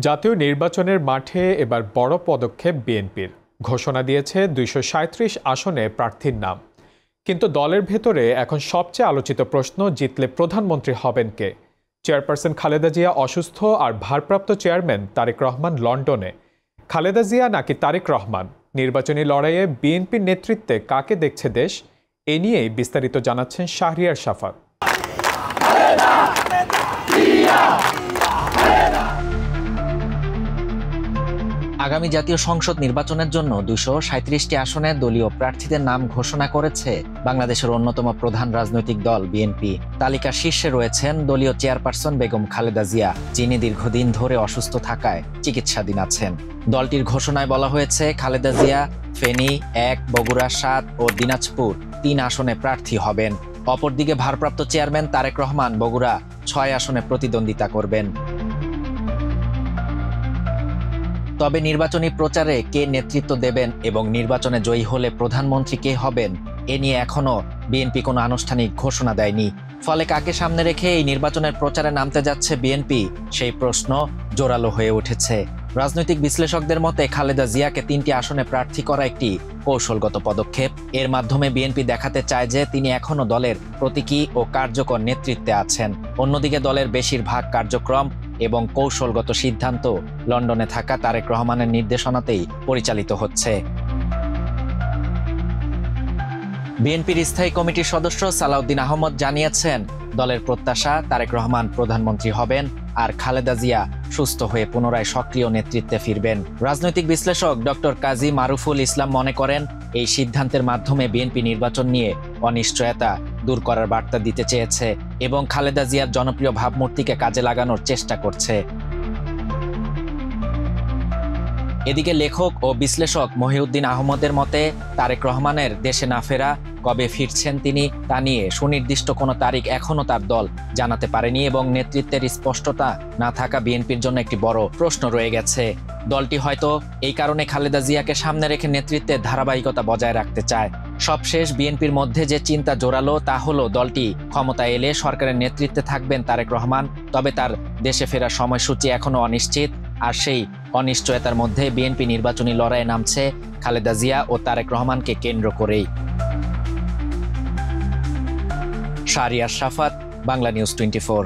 জাতীয় নির্বাচনের মাঠে এবার বড় পদক্ষেপ বিএনপির। ঘোষণা দিয়েছে ২৩৭ আসনে প্রার্থীর নাম। কিন্তু দলের ভেতরে এখন সবচেয়ে আলোচিত প্রশ্ন, জিতলে প্রধানমন্ত্রী হবেন কে? চেয়ারপারসন খালেদা জিয়া অসুস্থ আর ভারপ্রাপ্ত চেয়ারম্যান তারেক রহমান লন্ডনে। খালেদা জিয়া নাকি তারেক রহমান? নির্বাচনী লড়াইয়ে বিএনপির নেতৃত্বে কাকে দেখছে দেশ? এ নিয়েই বিস্তারিত জানাচ্ছেন শাহরিয়ার শাফাত। আগামী জাতীয় সংসদ নির্বাচনের জন্য ২৩৭টি আসনে দলীয় প্রার্থীদের নাম ঘোষণা করেছে বাংলাদেশের অন্যতম প্রধান রাজনৈতিক দল বিএনপি। তালিকার শীর্ষে রয়েছেন দলীয় চেয়ারপারসন বেগম খালেদা জিয়া, যিনি দীর্ঘদিন ধরে অসুস্থ থাকায় চিকিৎসাধীন আছেন। দলটির ঘোষণায় বলা হয়েছে, খালেদা জিয়া ফেনী ১, বগুড়া ৭ ও দিনাজপুর ৩ আসনে প্রার্থী হবেন। অপরদিকে ভারপ্রাপ্ত চেয়ারম্যান তারেক রহমান বগুড়া ৬ আসনে প্রতিদ্বন্দ্বিতা করবেন। তবে নির্বাচনী প্রচারে কে নেতৃত্ব দেবেন এবং নির্বাচনে জয়ী হলে প্রধানমন্ত্রী কে হবেন, এ নিয়ে এখনও বিএনপি কোনো আনুষ্ঠানিক ঘোষণা দেয়নি। ফলে কাকে সামনে রেখে এই নির্বাচনের প্রচারে নামতে যাচ্ছে বিএনপি, সেই প্রশ্ন জোরালো হয়ে উঠেছে। রাজনৈতিক বিশ্লেষকদের মতে খালেদা জিয়াকে ৩টি আসনে প্রার্থী করা একটি কৌশলগত পদক্ষেপ। এর মাধ্যমে বিএনপি দেখাতে চায় যে তিনি এখনও দলের প্রতীকী ও কার্যকর নেতৃত্বে আছেন। অন্যদিকে দলের বেশিরভাগ কার্যক্রম এবং কৌশলগত সিদ্ধান্ত লন্ডনে থাকা তারেক রহমানের নির্দেশনাতেই পরিচালিত হচ্ছে। বিএনপির স্থায়ী কমিটির সদস্য সালাউদ্দিন আহমদ জানিয়েছেন, দলের প্রত্যাশা তারেক রহমান প্রধানমন্ত্রী হবেন আর খালেদা জিয়া সুস্থ হয়ে পুনরায় সক্রিয় নেতৃত্বে ফিরবেন। রাজনৈতিক বিশ্লেষক ডক্টর কাজী মারুফুল ইসলাম মনে করেন, এই সিদ্ধান্তের মাধ্যমে বিএনপি নির্বাচন নিয়ে অনিশ্চয়তা দূর করার বার্তা দিতে চেয়েছে এবং খালেদা জিয়ার জনপ্রিয় ভাবমূর্তিকে কাজে লাগানোর চেষ্টা করছে। এদিকে লেখক ও বিশ্লেষক মহিউদ্দিন আহমদের মতে, তারেক রহমানের দেশে না ফেরা, কবে ফিরছেন তিনি তা নিয়ে সুনির্দিষ্ট কোনো তারিখ এখনও তার দল জানাতে পারেনি এবং নেতৃত্বের স্পষ্টতা না থাকা বিএনপির জন্য একটি বড় প্রশ্ন রয়ে গেছে। দলটি হয়তো এই কারণে খালেদা জিয়াকে সামনে রেখে নেতৃত্বের ধারাবাহিকতা বজায় রাখতে চায়। সবশেষ বিএনপির মধ্যে যে চিন্তা জোরালো তা হলো, দলটি ক্ষমতায় এলে সরকারের নেতৃত্বে থাকবেন তারেক রহমান, তবে তার দেশে ফেরার সময়সূচি এখনও অনিশ্চিত। আর সেই অনিশ্চয়তার মধ্যে বিএনপি নির্বাচনী লড়াইয়ে নামছে খালেদা জিয়া ও তারেক রহমানকে কেন্দ্র করেই। শাহরিয়ার শাফাত, বাংলা নিউজ 24।